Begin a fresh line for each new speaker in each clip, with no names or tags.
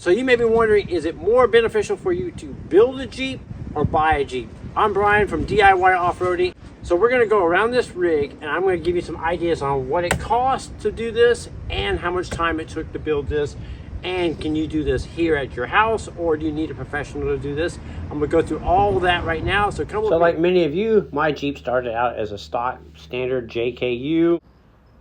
So you may be wondering, is it more beneficial for you to build a Jeep or buy a Jeep? I'm Brian from DIY Off-Roading. So we're gonna go around this rig and I'm gonna give you some ideas on what it costs to do this and how much time it took to build this. And can you do this here at your house, or do you need a professional to do this? I'm gonna go through all that right now, so come with me. So like many of you, my Jeep started out as a stock standard JKU,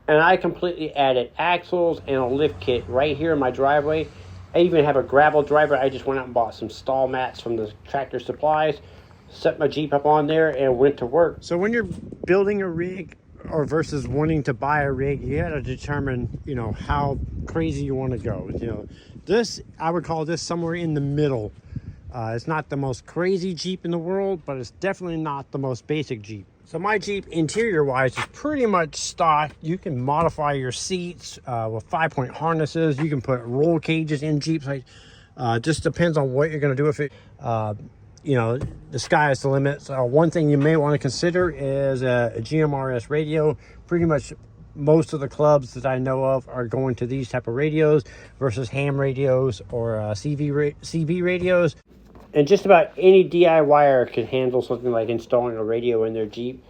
and I completely added axles and a lift kit right here in my driveway. I even have a gravel driver. I just went out and bought some stall mats from the Tractor Supplies, set my Jeep up on there and went to work. So when you're building a rig or versus wanting to buy a rig, you got to determine, how crazy you want to go. This, I would call this somewhere in the middle. It's not the most crazy Jeep in the world, but it's definitely not the most basic Jeep. So my Jeep, interior wise, is pretty much stock. You can modify your seats with 5-point harnesses. You can put roll cages in Jeeps. Just depends on what you're going to do with it. The sky is the limit. So one thing you may want to consider is a GMRS radio. Pretty much most of the clubs that I know of are going to these type of radios versus ham radios or CB radios. And just about any DIYer can handle something like installing a radio in their Jeep.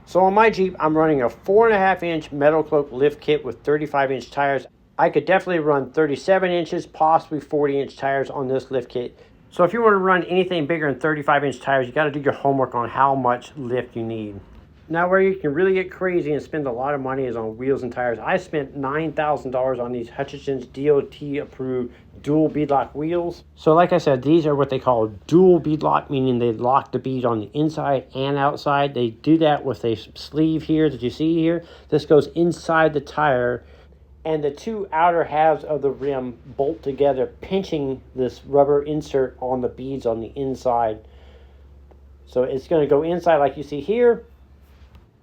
So on my Jeep, I'm running a 4.5-inch metal cloak lift kit with 35-inch tires. I could definitely run 37 inches, possibly 40-inch tires on this lift kit. So if you want to run anything bigger than 35-inch tires, you got to do your homework on how much lift you need. Now, where you can really get crazy and spend a lot of money is on wheels and tires. I spent $9,000 on these Hutchinson's DOT-approved dual beadlock wheels. So like I said, these are what they call dual beadlock, meaning they lock the bead on the inside and outside. They do that with a sleeve here that you see here. This goes inside the tire, and the two outer halves of the rim bolt together, pinching this rubber insert on the beads on the inside. So it's going to go inside like you see here,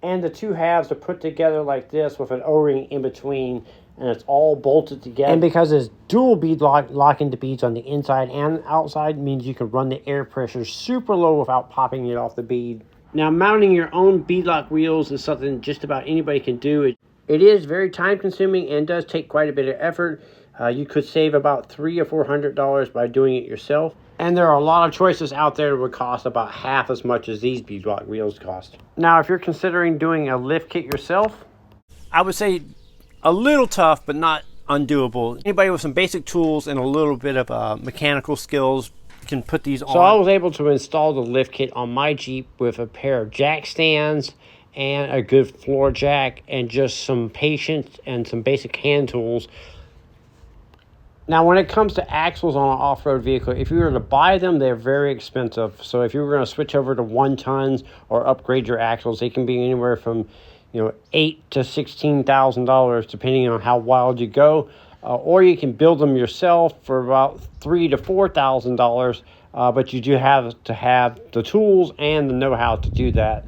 and the two halves are put together like this with an O-ring in between, and it's all bolted together. And because it's dual bead locking the beads on the inside and outside, means you can run the air pressure super low without popping it off the bead. Now, mounting your own beadlock wheels is something just about anybody can do. It is very time consuming and does take quite a bit of effort. You could save about $300 or $400 by doing it yourself. And there are a lot of choices out there that would cost about half as much as these beadlock wheels cost. Now, if you're considering doing a lift kit yourself, I would say a little tough, but not undoable. Anybody with some basic tools and a little bit of mechanical skills can put these on. So I was able to install the lift kit on my Jeep with a pair of jack stands and a good floor jack and just some patience and some basic hand tools. Now, when it comes to axles on an off-road vehicle, if you were to buy them, they're very expensive. So if you were going to switch over to 1-tons or upgrade your axles, they can be anywhere from $8,000 to $16,000, depending on how wild you go. Or you can build them yourself for about $3,000 to $4,000, but you do have to have the tools and the know-how to do that.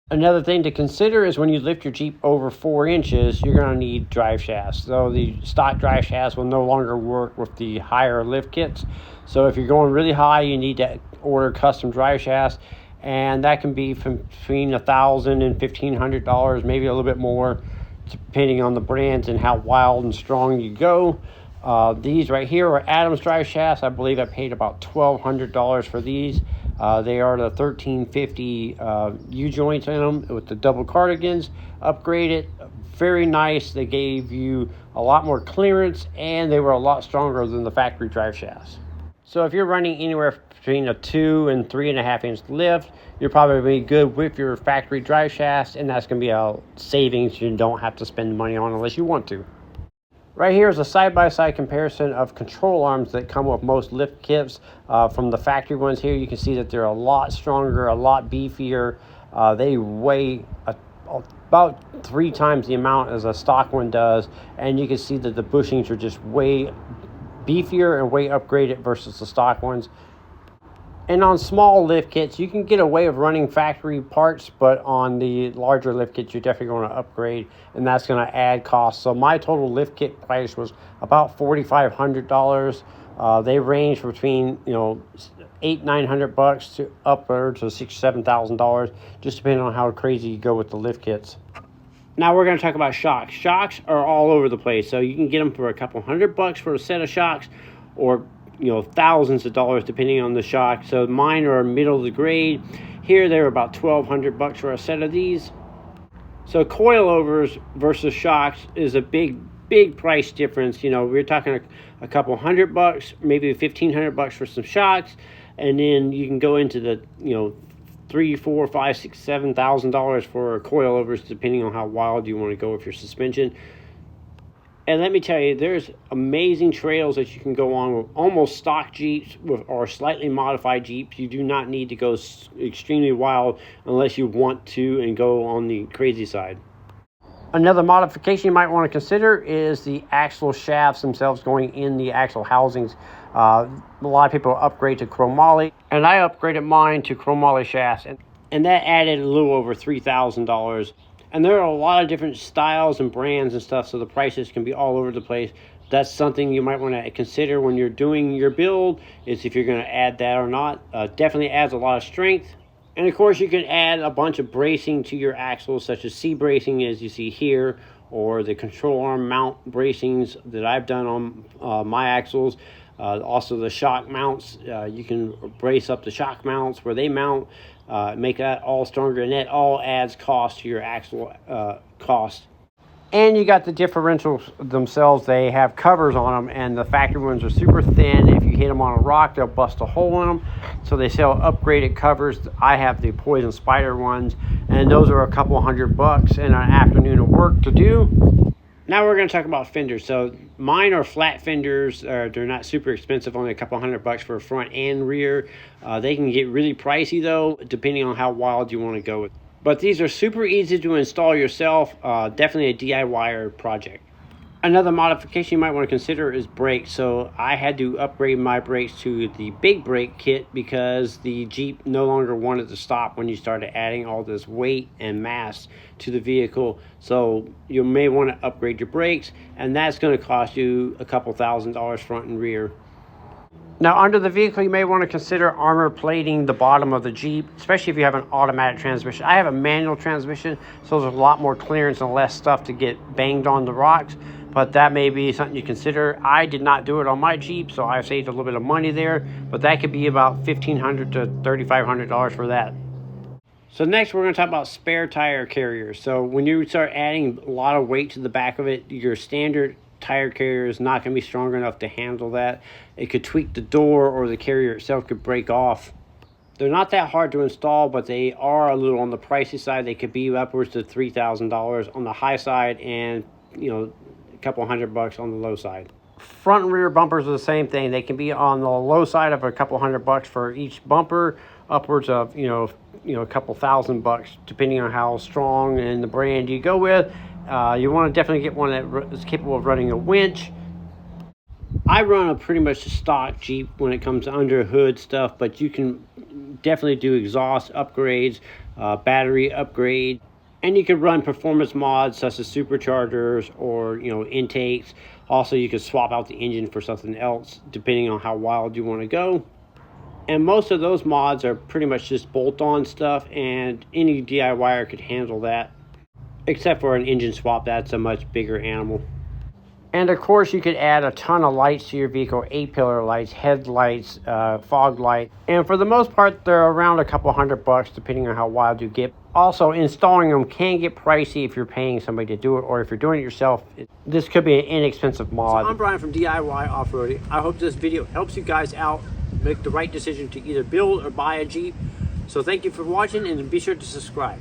Another thing to consider is when you lift your Jeep over 4 inches, you're going to need drive shafts. So the stock drive shafts will no longer work with the higher lift kits. So if you're going really high, you need to order custom drive shafts, and that can be from between $1,000 and $1,500, maybe a little bit more, depending on the brands and how wild and strong you go. These right here are Adams drive shafts. I believe I paid about $1,200 for these. They are the 1350 U-joints in them with the double cardigans, upgraded, very nice. They gave you a lot more clearance, and they were a lot stronger than the factory drive shafts. So if you're running anywhere between a 2 and 3.5 inch lift, you're probably good with your factory drive shafts, and that's going to be a savings you don't have to spend money on unless you want to. Right here is a side-by-side comparison of control arms that come with most lift kits. From the factory ones here, you can see that they're a lot stronger, a lot beefier. They weigh about 3 times the amount as a stock one does, and you can see that the bushings are just way beefier and way upgraded versus the stock ones. And on small lift kits, you can get away with running factory parts, but on the larger lift kits, you're definitely going to upgrade, and that's going to add cost. So my total lift kit price was about $4,500. They range between $800-900 to upwards to $6,000-7,000, just depending on how crazy you go with the lift kits. Now we're going to talk about shocks. Shocks are all over the place, so you can get them for a couple $100 for a set of shocks, or thousands of dollars depending on the shock. So mine are middle of the grade. Here they're about $1,200 for a set of these. So coilovers versus shocks is a big price difference. We're talking a couple $100, maybe $1,500 for some shocks, and then you can go into the $3,000, $4,000, $5,000, $6,000, $7,000 for coilovers, depending on how wild you want to go with your suspension. And let me tell you, there's amazing trails that you can go on with almost stock Jeeps or slightly modified Jeeps. You do not need to go extremely wild unless you want to and go on the crazy side. Another modification you might want to consider is the axle shafts themselves going in the axle housings. A lot of people upgrade to chromoly, and I upgraded mine to chromoly shafts, and that added a little over $3,000. And there are a lot of different styles and brands and stuff, so the prices can be all over the place. That's something you might want to consider when you're doing your build, is if you're going to add that or not. Definitely adds a lot of strength. And of course, you can add a bunch of bracing to your axles, such as C-bracing, as you see here, or the control arm mount bracings that I've done on my axles. Also the shock mounts, you can brace up the shock mounts where they mount, make that all stronger, and that all adds cost to your axle cost. And you got the differentials themselves. They have covers on them, and the factory ones are super thin. If you hit them on a rock, they'll bust a hole in them. So they sell upgraded covers. I have the Poison Spider ones, and those are a couple $100 and an afternoon of work to do. Now we're going to talk about fenders. So mine are flat fenders. They're not super expensive, only a couple $100 for front and rear. They can get really pricey though, depending on how wild you want to go with. But these are super easy to install yourself. Definitely a DIY project. Another modification you might want to consider is brakes. So I had to upgrade my brakes to the big brake kit because the Jeep no longer wanted to stop when you started adding all this weight and mass to the vehicle. So you may want to upgrade your brakes, and that's going to cost you a couple $1,000 front and rear. Now, under the vehicle, you may want to consider armor plating the bottom of the Jeep, especially if you have an automatic transmission. I have a manual transmission, so there's a lot more clearance and less stuff to get banged on the rocks, but that may be something you consider. I did not do it on my Jeep, so I saved a little bit of money there, but that could be about $1,500 to $3,500 for that. So next, we're going to talk about spare tire carriers. So when you start adding a lot of weight to the back of it, your standard tire carrier is not going to be strong enough to handle that. It could tweak the door, or the carrier itself could break off. They're not that hard to install, but they are a little on the pricey side. They could be upwards to $3,000 on the high side, and a couple $100 on the low side. Front and rear bumpers are the same thing. They can be on the low side of a couple $100 for each bumper, upwards of a couple $1,000 depending on how strong and the brand you go with. You want to definitely get one that is capable of running a winch. I run a pretty much stock Jeep when it comes to under hood stuff, but you can definitely do exhaust upgrades, battery upgrade, and you can run performance mods such as superchargers or intakes. Also, you can swap out the engine for something else depending on how wild you want to go. And most of those mods are pretty much just bolt-on stuff, and any DIYer could handle that. Except for an engine swap, that's a much bigger animal. And of course, you could add a ton of lights to your vehicle, A-pillar lights, headlights, fog light. And for the most part, they're around a couple $100 depending on how wild you get. Also, installing them can get pricey if you're paying somebody to do it, or if you're doing it yourself. This could be an inexpensive mod. So I'm Brian from DIY Off-Roading. I hope this video helps you guys out make the right decision to either build or buy a Jeep. So thank you for watching, and be sure to subscribe.